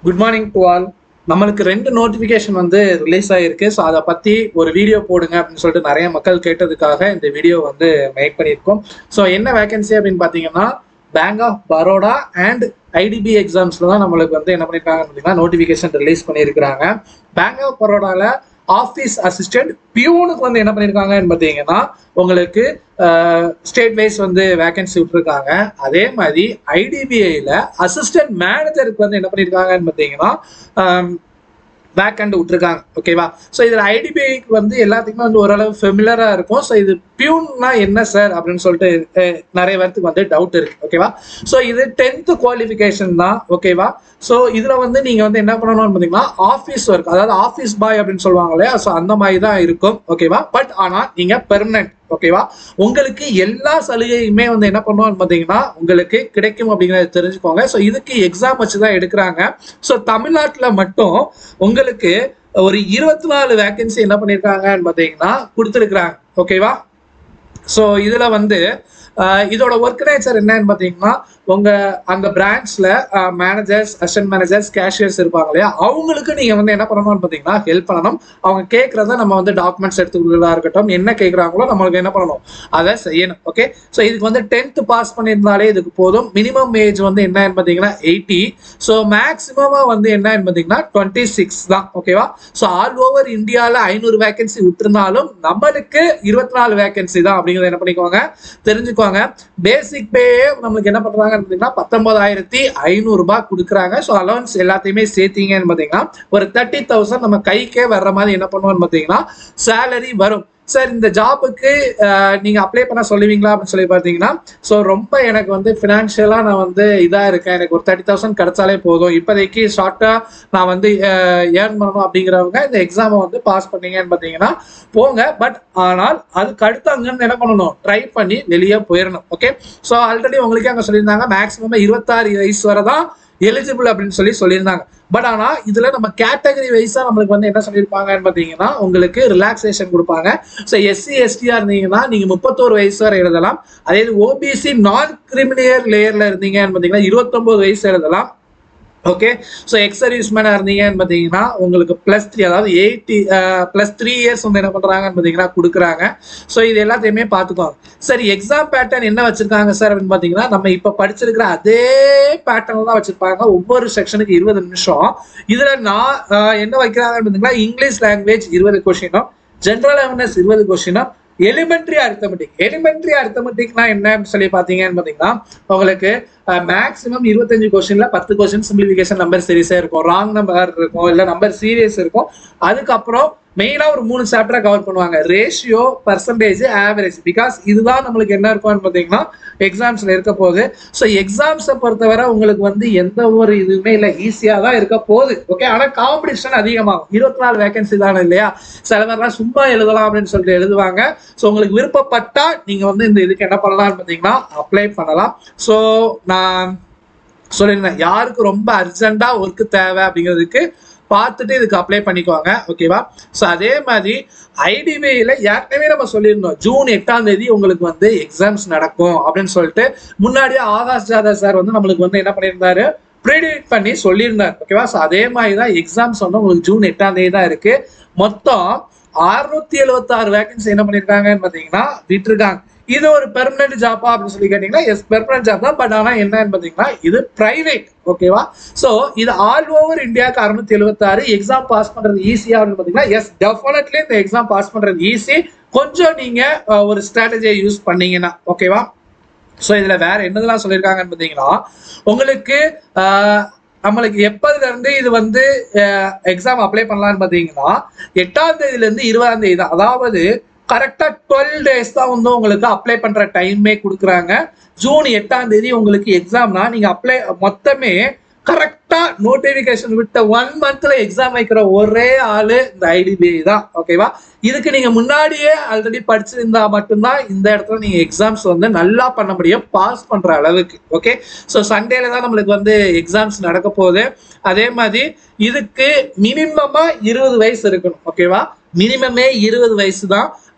Good morning to all. நம்மளுக்கு 2 notification வந்து release ஆகிருக்கு. ஸோ அதை பற்றி ஒரு வீடியோ போடுங்க அப்படின்னு சொல்லிட்டு நிறைய மக்கள் கேட்டதுக்காக இந்த வீடியோ வந்து மேக் பண்ணியிருக்கோம். ஸோ என்ன வேகன்சி அப்படின்னு பார்த்தீங்கன்னா bank of Baroda and IDBI எக்ஸாம்ஸில் தான் நம்மளுக்கு வந்து என்ன பண்ணியிருக்காங்க பார்த்தீங்கன்னா நோட்டிஃபிகேஷன் ரிலீஸ் பண்ணியிருக்கிறாங்க. பேங்க் ஆஃப் பரோடாவில் ஆஃபீஸ் அசிஸ்டன்ட் பியூனுக்கு வந்து என்ன பண்ணியிருக்காங்கன்னு பார்த்தீங்கன்னா உங்களுக்கு ஸ்டேட் வைஸ் வந்து வேகன்சி விட்டுருக்காங்க. அதே மாதிரி ஐடிபிஐயில் அசிஸ்டன்ட் மேனேஜருக்கு வந்து என்ன பண்ணியிருக்காங்கன்னு பார்த்தீங்கன்னா வேக்கண்ட் விட்டுருக்காங்க. ஓகேவா? ஸோ இதில் ஐடிபிஐக்கு வந்து எல்லாத்துக்குமே வந்து ஓரளவு ஃபெமிலராக இருக்கும். ஸோ இது பியூன்னா என்ன சார் அப்படின்னு சொல்லிட்டு நிறைய பேருக்கு வந்து டவுட் இருக்கு. ஓகேவா? ஸோ இது 10th குவாலிஃபிகேஷன் தான். ஓகேவா? ஸோ இதில் வந்து நீங்கள் வந்து என்ன பண்ணணும்னு பார்த்தீங்கன்னா ஆஃபீஸ் ஒர்க், அதாவது ஆஃபீஸ் பாய் அப்படின்னு சொல்லுவாங்க இல்லையா? ஸோ அந்த மாதிரி தான் இருக்கும். ஓகேவா? பட் ஆனால் நீங்கள் பெர்மனன்ட். ஓகேவா? உங்களுக்கு எல்லா சலுகையுமே வந்து என்ன பண்ணுவோம்னு பார்த்தீங்கன்னா உங்களுக்கு கிடைக்கும் அப்படிங்கிறத தெரிஞ்சுக்கோங்க. ஸோ இதுக்கு எக்ஸாம் வச்சு தான் எடுக்கிறாங்க. ஸோ தமிழ்நாட்டில் மட்டும் உங்களுக்கு ஒரு 24 வேகன்சி என்ன பண்ணியிருக்காங்கன்னு பார்த்தீங்கன்னா கொடுத்துருக்குறாங்க. ஓகேவா? ஸோ இதில் வந்து இதோட ஒர்க் நேச்சர் என்னன்னு பார்த்தீங்கன்னா அந்த பிரான்ச்ல மேனேஜர்ஸ், அசிஸ்டன்ட் மேனேஜர்ஸ், கேஷியர்ஸ் இருப்பாங்க இல்லையா? அவங்களுக்கு நீங்க வந்து என்ன பண்ணணும்னு பார்த்தீங்கன்னா ஹெல்ப் பண்ணணும். அவங்க கேட்கறத நம்ம வந்து டாக்குமெண்ட்ஸ் எடுத்து கொடுக்குறதா இருக்கட்டும், என்ன கேட்குறாங்களோ நம்மளுக்கு என்ன பண்ணணும் அதை செய்யணும். ஓகே? ஸோ இதுக்கு வந்து 10th பாஸ் பண்ணியிருந்தாலே இதுக்கு போதும். மினிமம் ஏஜ் வந்து என்னன்னு பார்த்தீங்கன்னா 80. ஸோ மேக்ஸிமமா வந்து என்னன்னு பார்த்தீங்கன்னா 26 தான். ஓகேவா? ஸோ ஆல் ஓவர் இந்தியாவில் 500 வேகன்சி விட்டுருந்தாலும் நம்மளுக்கு 24 வேகன்சி தான் அப்படிங்கிறத என்ன பண்ணிக்கோங்க, தெரிஞ்சுக்கோங்க. பேசிக் பே நம்மளுக்கு என்ன பண்றாங்க 19,500 ரூபாய் கொடுக்குறாங்க. ஸோ அலவன்ஸ் எல்லாத்தையுமே சேர்த்தீங்கன்னு பார்த்தீங்கன்னா ஒரு 30,000 நம்ம கைக்கே வர்ற மாதிரி என்ன பண்ணுவோம்னு பார்த்தீங்கன்னா சேலரி வரும். சார் இந்த ஜாபுக்கு நீங்கள் அப்ளை பண்ண சொல்லுவீங்களா அப்படின்னு சொல்லி பார்த்தீங்கன்னா, ஸோ ரொம்ப எனக்கு வந்து ஃபினான்ஷியலாக நான் வந்து இதாக இருக்கேன், எனக்கு ஒரு 30,000 கிடைச்சாலே போதும், இப்போதைக்கு ஷார்ட்டாக நான் வந்து ஏர்ன் பண்ணணும் அப்படிங்கிறவங்க இந்த எக்ஸாமை வந்து பாஸ் பண்ணீங்கன்னு பார்த்தீங்கன்னா போங்க. பட் ஆனால் அதுக்கு அடுத்து அங்கேருந்து என்ன பண்ணணும், ட்ரை பண்ணி வெளியே போயிடணும். ஓகே? ஸோ ஆல்ரெடி உங்களுக்கே அங்கே சொல்லியிருந்தாங்க மேக்ஸிமம் 26 வயசு வரை தான் எலிஜிபிள் அப்படின்னு சொல்லியிருந்தாங்க. பட் ஆனால் இதில் நம்ம கேட்டகரி வைஸாக நம்மளுக்கு வந்து என்ன சொல்லியிருப்பாங்கன்னு பார்த்தீங்கன்னா உங்களுக்கு ரிலாக்ஸேஷன் கொடுப்பாங்க. ஸோ எஸ்சி எஸ்டியாக இருந்தீங்கன்னா நீங்கள் 31 வயசு வரை எழுதலாம். அதே ஓபிசி நான் கிரிமினல் லேயரில் இருந்தீங்கன்னு பார்த்தீங்கன்னா 29 வயசு எழுதலாம். ஓகே? ஸோ எக்ஸ் சர்வீஸ்மேனாக இருந்தீங்கன்னு பார்த்தீங்கன்னா உங்களுக்கு +3, அதாவது 80 +3 இயர்ஸ் வந்து என்ன பண்ணுறாங்கன்னு பார்த்தீங்கன்னா கொடுக்குறாங்க. ஸோ இது எல்லாத்தையுமே பார்த்துக்கோங்க. சரி, எக்ஸாம் பேட்டர்ன் என்ன வச்சிருக்காங்க சார் அப்படின்னு பார்த்தீங்கன்னா நம்ம இப்போ படிச்சிருக்கிற அதே பேட்டர்ன் தான் வச்சிருப்பாங்க. ஒவ்வொரு செக்ஷனுக்கு 20 நிமிஷம். இதில் நான் என்ன வைக்கிறாங்கன்னு பார்த்தீங்கன்னா இங்கிலீஷ் லாங்குவேஜ் 20 கொஸ்டினும், ஜென்ரல் அவேர்னஸ் 20 கொஸ்டினும், எலிமெண்ட்ரி அரித்தமெட்டிக்னா என்னன்னு சொல்லி பார்த்தீங்கன்னு பார்த்தீங்கன்னா உங்களுக்கு மேக்ஸிமம் 25 கொஸ்டின்ல 10 கொஸ்டின் சிம்பிளிஃபிகேஷன் நம்பர் சீரிஸே இருக்கும், ராங் நம்பர் இருக்கும், இல்லை நம்பர் சீரியஸ் இருக்கும். அதுக்கப்புறம் மெயினாக ஒரு 3 சாப்டரை கவர் பண்ணுவாங்க, ரேஷியோ, பர்சன்டேஜ், ஆவரேஜ். பிகாஸ் இதுதான் நம்மளுக்கு என்ன இருக்கும்னு பார்த்தீங்கன்னா எக்ஸாம்ஸில் இருக்க போகுது. ஸோ எக்ஸாம்ஸை பொறுத்தவரை உங்களுக்கு வந்து எந்த ஒரு இதுவுமே இல்லை, ஈஸியாக தான் இருக்க போகுது. ஓகே? ஆனால் காம்படிஷன் அதிகமாகும். 24 வேகன்சி தானே இல்லையா? சில பேர்லாம் சும்மா எழுதலாம் அப்படின்னு சொல்லிட்டு எழுதுவாங்க. ஸோ உங்களுக்கு விருப்பப்பட்டா நீங்கள் வந்து இந்த இதுக்கு என்ன பண்ணலாம்னு பார்த்தீங்கன்னா அப்ளை பண்ணலாம். ஸோ நான் சொல்லியிருந்தேன் யாருக்கு ரொம்ப அர்ஜென்ட்டாக ஒர்க்கு தேவை அப்படிங்கிறதுக்கு பார்த்துட்டு இதுக்கு அப்ளை பண்ணிக்குவாங்க. ஓகேவா? ஸோ அதே மாதிரி ஐடிபிஐயில் ஏற்கனவே நம்ம சொல்லியிருந்தோம் ஜூன் 8ஆம் தேதி உங்களுக்கு வந்து எக்ஸாம்ஸ் நடக்கும் அப்படின்னு சொல்லிட்டு முன்னாடியே ஆகாஷ் ஜாதவ் சார் வந்து நம்மளுக்கு வந்து என்ன பண்ணியிருந்தாரு, ப்ரிடிக்ட் பண்ணி சொல்லியிருந்தார். ஓகேவா? ஸோ அதே மாதிரி தான் எக்ஸாம்ஸ் வந்து உங்களுக்கு ஜூன் 8ஆம் தேதி தான் இருக்கு. மொத்தம் 676 வேகன்சி என்ன பண்ணியிருக்காங்கன்னு பார்த்தீங்கன்னா விட்டுருக்காங்க. இது ஒரு பெர்மனன்ட் ஜாப்பா அப்படின்னு சொல்லி கேட்டீங்கன்னா எஸ், பெர்மனன்ட் ஜாப் தான். பட் ஆனால் என்னன்னு பார்த்தீங்கன்னா இது பிரைவேட். ஓகேவா? ஸோ இது ஆல் ஓவர் இந்தியாவுக்கு 676. எக்ஸாம் பாஸ் பண்றது ஈஸியா அப்படின்னு பார்த்தீங்கன்னா எஸ், டெஃபினெட்லி இந்த எக்ஸாம் பாஸ் பண்றது ஈஸி. கொஞ்சம் நீங்க ஒரு ஸ்ட்ராட்டஜியை யூஸ் பண்ணீங்கன்னா. ஓகேவா? ஸோ இதுல வேற என்னதெல்லாம் சொல்லியிருக்காங்கன்னு பார்த்தீங்கன்னா உங்களுக்கு நம்மளுக்கு எப்பதுல இருந்து இது வந்து எக்ஸாம் அப்ளை பண்ணலாம்னு பார்த்தீங்கன்னா 8ஆம் தேதியிலேருந்து 20ஆம் தேதி தான். அதாவது கரெக்டா 12 டேஸ் தான் வந்து உங்களுக்கு அப்ளை பண்ற டைமே கொடுக்குறாங்க. ஜூன் 8ஆம் தேதி உங்களுக்கு எக்ஸாம்னா நீங்க அப்ளை மொத்தமே கரெக்டா நோட்டிபிகேஷன் விட்ட 1 மந்த்ல எக்ஸாம் வைக்கிற ஒரே ஆளு இந்த ஐடிபிஐ தான். ஓகேவா? இதுக்கு நீங்க முன்னாடியே ஆல்ரெடி படிச்சிருந்தா மட்டும்தான் இந்த இடத்துல நீங்க எக்ஸாம்ஸ் வந்து நல்லா பண்ண முடியும், பாஸ் பண்ற அளவுக்கு. ஓகே? ஸோ சண்டேல தான் நம்மளுக்கு வந்து எக்ஸாம்ஸ் நடக்க போகுது. அதே மாதிரி இதுக்கு மினிமமா 20 வயசு இருக்கணும். ஓகேவா? மினிமமே 20 வயசு தான்.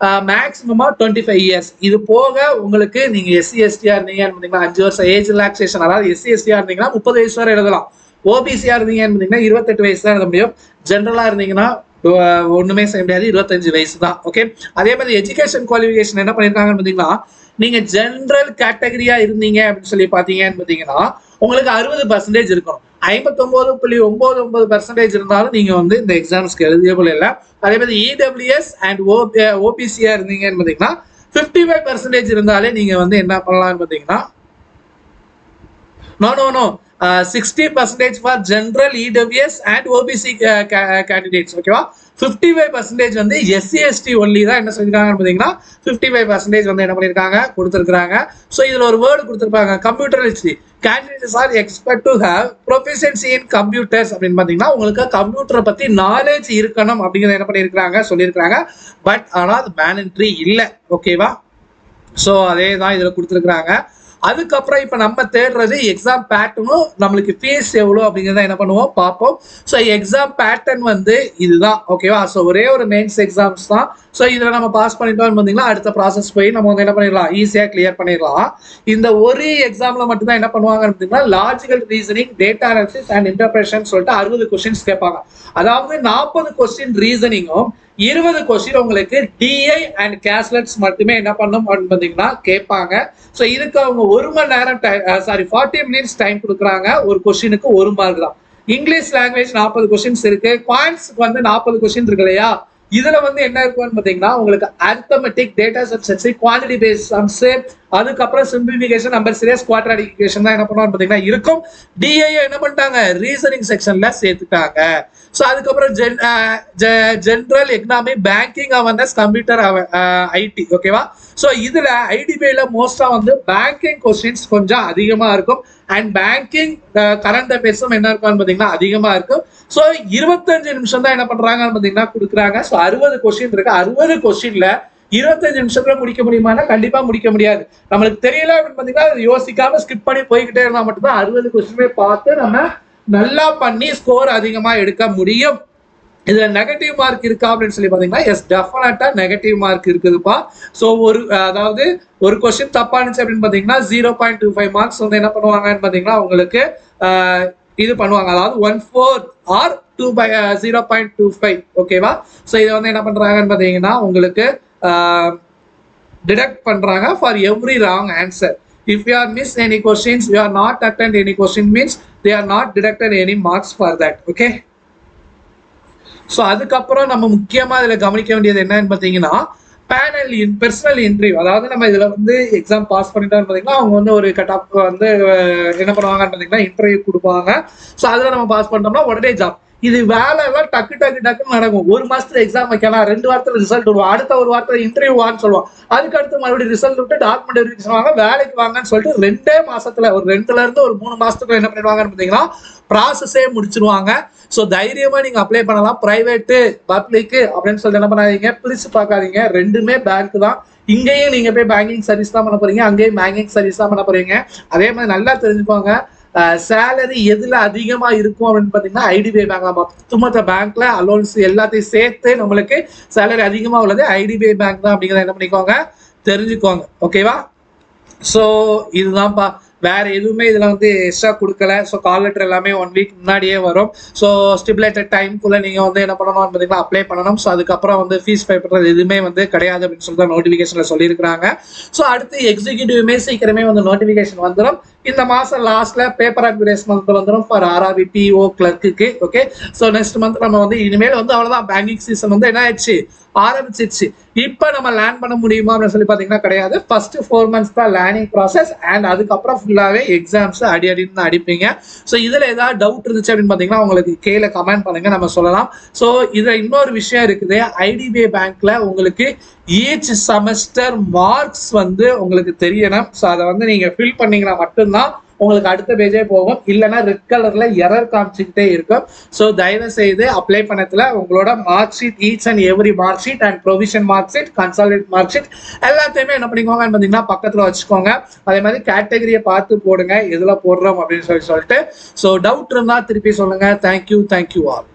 மேக்ஸிமமா 25 இயர்ஸ். இது போக உங்களுக்கு நீங்க எஸ்சி எஸ்டியா இருந்தீங்கன்னா 5 வருஷம் ஏஜ் ரிலாக்ஸேஷன், அதாவது எஸ்சி எஸ்டியா இருந்தீங்கன்னா 30 வயசு வரை எழுதலாம். ஓபிசியா இருந்தீங்கன்னு பார்த்தீங்கன்னா 28 வயசு தான் எழுத முடியும். ஜென்ரலா இருந்தீங்கன்னா ஒண்ணுமே செய்ய முடியாது, 25 வயசு தான். ஓகே, அதே மாதிரி எஜுகேஷன் குவாலிஃபிகேஷன் என்ன பண்ணிருக்காங்கன்னு பாத்தீங்கன்னா, நீங்க ஜென்ரல் கேட்டகரியா இருந்தீங்க அப்படின்னு சொல்லி பாத்தீங்கன்னு பாத்தீங்கன்னா உங்களுக்கு 60% இருக்கணும். 59.99% இருந்தாலும் நீங்க வந்து இந்த எக்ஸாம்ஸ்க்கு எலிஜிபிள் இல்லை. அதே மாதிரி இடபிள்யூஎஸ் அண்ட் ஓபிசியா இருந்தீங்கன்னு பாத்தீங்கன்னா 55% இருந்தாலே நீங்க வந்து என்ன பண்ணலாம்னு பாத்தீங்கன்னா, no 60% for general EWS and OBC candidates. ஓகேவா, 55% வந்து SC ST ஒன்லி தான் என்ன செஞ்சிருக்காங்கன்னு பாத்தீங்கன்னா 55% வந்து என்ன பண்ணிருக்காங்க கொடுத்திருக்காங்க. சோ இதுல ஒரு வேர்டு கொடுத்திருப்பாங்க, computer literacy. Candidates are expected to have proficiency in computers அப்படின்னு பாத்தீங்கன்னா உங்களுக்கு கம்ப்யூட்டரை பத்தி நாலேஜ் இருக்கணும் அப்படிங்கறத என்ன பண்ணிருக்காங்க சொல்லியிருக்காங்க. பட் ஆனா அது மேண்டேட்டரி இல்லை. ஓகேவா, சோ அதே தான் இதுல கொடுத்திருக்காங்க. அதுக்கப்புறம் இப்ப நம்ம தேடுறது எக்ஸாம் பேட்டர்னும் நம்மளுக்கு ஃபீஸ் எவ்வளவு அப்படிங்கிறத என்ன பண்ணுவோம் பார்ப்போம். ஸோ எக்ஸாம் பேட்டர்ன் வந்து இதுதான். ஓகேவா, ஸோ ஒரே ஒரு மெயின்ஸ் எக்ஸாம்ஸ் தான். ஸோ இதில் நம்ம பாஸ் பண்ணிட்டோம்னு பார்த்தீங்கன்னா அடுத்த ப்ராசஸ் போய் நம்ம வந்து என்ன பண்ணிடலாம், ஈஸியாக கிளியர் பண்ணிடலாம். இந்த ஒரு எக்ஸாம்ல மட்டும்தான் என்ன பண்ணுவாங்கன்னு பார்த்தீங்கன்னா logical reasoning, data analysis and interpretation சொல்லிட்டு 60 கொஸ்டின்ஸ் கேட்பாங்க. அதாவது 40 கொஸ்டின் ரீசனிங்கும் 20 கொஸ்டின் உங்களுக்கு டிஐ அண்ட் கேஸ்லெட்ஸ் மட்டுமே என்ன பண்ணும் அப்படின்னு பார்த்தீங்கன்னா கேட்பாங்க. ஸோ இதுக்கு அவங்க 1 மணி நேரம் 40 மினிட்ஸ் டைம் கொடுக்குறாங்க. ஒரு கொஸ்டினுக்கு 1 மார்க் தான். இங்கிலீஷ் லாங்குவேஜ் 40 கொஸ்டின்ஸ் இருக்கு. குவான்ட்ஸ்க்கு வந்து 40 கொஸ்டின் இருக்கு இல்லையா, இதுல வந்து என்ன இருக்குன்னு பாத்தீங்கன்னா உங்களுக்கு arithmetic, data subsets, quantity based sums, அதுக்கப்புறம் simplification, number series, quadratic equation தான் என்ன பண்ணுவாங்க பாத்தீங்கன்னா இருக்கும். டிஐ என்ன பண்ணிட்டாங்க ரீசனிங் செக்ஷன்ல சேர்த்துட்டாங்க. ஸோ அதுக்கப்புறம் general economy, banking awareness, computer ID. ஓகேவா, ஸோ இதுல ஐடிபிஐல மோஸ்டா வந்து பேங்கிங் கொஸ்டின்ஸ் கொஞ்சம் அதிகமா இருக்கும். அண்ட் பேங்கிங் கரண்ட் அஃபேர்ஸும் என்ன இருக்கும்னு பாத்தீங்கன்னா அதிகமா இருக்கும். ஸோ 25 நிமிஷம் தான் என்ன பண்றாங்கன்னு பாத்தீங்கன்னா கொடுக்குறாங்க. ஸோ 60 கொஸ்டின் இருக்கு. 60 கொஸ்டின்ல 25 நிமிஷத்துல முடிக்க முடியுமானா கண்டிப்பா முடிக்க முடியாது. நம்மளுக்கு தெரியல அப்படின்னு பாத்தீங்கன்னா யோசிக்காம ஸ்கிப் பண்ணி போய்கிட்டே இருந்தா மட்டும்தான் 60 கொஸ்டினுமே பார்த்து நம்ம நல்லா பண்ணி ஸ்கோர் அதிகமா எடுக்க முடியும். இதுல நெகட்டிவ் மார்க் இருக்கா அப்படின்னு சொல்லி பாத்தீங்கன்னா எஸ், டெஃபினட்டா நெகட்டிவ் மார்க் இருக்குதுப்பா. ஸோ அதாவது ஒரு கொஸ்டின் தப்பா இருந்துச்சு அப்படின்னு பாத்தீங்கன்னா 0.25 மார்க்ஸ் வந்து என்ன பண்ணுவாங்கன்னு பாத்தீங்கன்னா உங்களுக்கு இது பண்ணுவாங்க. அதாவது 1/4 ஆர் 0.25. ஓகேவா, ஸோ இதை வந்து என்ன பண்றாங்கன்னு பாத்தீங்கன்னா உங்களுக்கு டிடக்ட் பண்றாங்க for every wrong answer. If you are miss any questions, you are not attend any question means they are not deducted any marks for that. Okay. So அதுக்கப்புறம் நம்ம முக்கியமா இதுல கவனிக்க வேண்டியது என்னன்னு பாத்தீங்கன்னா பர்சனல் இன்டர்வியூ. அதாவது நம்ம இதுல வந்து எக்ஸாம் பாஸ் பண்ணிட்டோம்னு பாத்தீங்கன்னா அவங்க வந்து ஒரு கட் ஆஃப் வந்து என்ன பண்ணுவாங்கன்னு பாத்தீங்கன்னா இன்டர்வியூ கொடுப்பாங்க. ஸோ அதுல நம்ம பாஸ் பண்ணிட்டோம்னா உடனே ஜாப். இது வேலை எல்லாம் டக்குன்னு நடக்கும். 1 மாசத்துல எக்ஸாம் வைக்கலாம், 2 வாரத்துல ரிசல்ட் விடுவோம், அடுத்த 1 வாரத்துல இன்டர்வியூ வான்னு சொல்லுவோம், அதுக்கு அடுத்து மறுபடியும் ரிசல்ட் விட்டு டாக்குமெண்ட் வெரிஃபிகேஷன் வாங்க, வேலைக்கு வாங்கன்னு சொல்லிட்டு 2 மாசத்துல ஒரு 2ல இருந்து ஒரு 3 மாசத்துக்கு என்ன பண்ணிடுவாங்கன்னு பாத்தீங்கன்னா ப்ராசஸே முடிச்சிருவாங்க. ஸோ தைரியமா நீங்க அப்ளை பண்ணலாம். பிரைவேட்டு, பப்ளிக் அப்படின்னு சொல்லிட்டு என்ன பண்ணாதீங்க, பிரிச்சு பார்க்காதீங்க. ரெண்டுமே பேங்க் தான். இங்கேயும் நீங்க போய் பேங்கிங் சர்வீஸ் தான் பண்ண போறீங்க, அங்கேயும் பேங்கிங் சர்வீஸ் தான் பண்ண போறீங்க. அதே மாதிரி நல்லா தெரிஞ்சுக்கோங்க, சேலரி எதுல அதிகமா இருக்கும் அப்படின்னு பாத்தீங்கன்னா ஐடிபிஐ பேங்க்ல. மொத்த பேங்க்ல அலோன்ஸ் எல்லாத்தையும் சேர்த்து நம்மளுக்கு சேலரி அதிகமா உள்ளது ஐடிபிஐ பேங்க் தான் அப்படிங்கிறத என்ன பண்ணிக்கோங்க தெரிஞ்சுக்கோங்க. ஓகேவா, ஸோ இதுதான்ப்பா, வேற எதுவுமே இதுல வந்து எக்ஸ்ட்ரா கொடுக்கல. ஸோ கால் லெட்டர் எல்லாமே 1 வீக் முன்னாடியே வரும். ஸோ ஸ்டிபுலேட்டட் டைம்குள்ள நீங்க வந்து என்ன பண்ணணும் பார்த்தீங்கன்னா அப்ளை பண்ணணும். ஸோ அதுக்கப்புறம் வந்து ஃபீஸ் பே பண்றது எதுவுமே வந்து கிடையாது அப்படின்னு சொல்லிட்டு நோட்டிஃபிகேஷன்ல சொல்லியிருக்காங்க. ஸோ அடுத்து எக்ஸிக்யூட்டிவ்மே சீக்கிரமே வந்து நோட்டிஃபிகேஷன் வந்துடும். இந்த மாசம் லாஸ்ட்ல பேப்பர் அட்வர்டைஸ்மெண்ட் வந்துடும் ஃபார் ஆர்ஆர்பி பிஓ கிளர்க்குக்கு. ஓகே, ஸோ நெக்ஸ்ட் மந்த் நம்ம வந்து இனிமேல் வந்து அவ்வளவுதான், பேங்கிங் சீசன் வந்து என்ன ஆயிடுச்சு ஆரம்பிச்சிருச்சு. இப்ப நம்ம லேர்ன் பண்ண முடியுமா அப்படின்னு சொல்லி பாத்தீங்கன்னா கிடையாது. ஃபர்ஸ்ட் 4 மந்த்ஸ் தான் லேர்னிங் ப்ராசஸ். அண்ட் அதுக்கப்புறம் ஃபுல்லாவே எக்ஸாம்ஸ் அடின்னு அடிப்பீங்க. ஸோ இதுல ஏதாவது டவுட் இருந்துச்சு அப்படின்னு பாத்தீங்கன்னா உங்களுக்கு கீழே கமெண்ட் பண்ணுங்க, நம்ம சொல்லலாம். ஸோ இதுல இன்னொரு விஷயம் இருக்குது, ஐடிபிஐ பேங்க்ல உங்களுக்கு ஈச் செமஸ்டர் மார்க்ஸ் வந்து உங்களுக்கு தெரியணும். ஸோ அதை வந்து நீங்க ஃபில் பண்ணீங்கன்னா மட்டும்தான் உங்களுக்கு அடுத்த பேஜே போகும். இல்லைன்னா ரெட் கலர்ல எரர் காமிச்சுக்கிட்டே இருக்கும். ஸோ தயவு செய்து அப்ளை பண்ணத்துல உங்களோட mark sheet, each and every mark sheet and provision mark sheet, consolidate mark sheet எல்லாத்தையுமே என்ன பண்ணிக்கோங்க பார்த்தீங்கன்னா பக்கத்துல வச்சுக்கோங்க. அதே மாதிரி கேட்டகரியை பார்த்து போடுங்க, எதுல போடுறோம் அப்படின்னு சொல்லிட்டு. ஸோ டவுட் இருந்தா திருப்பி சொல்லுங்க. Thank you all.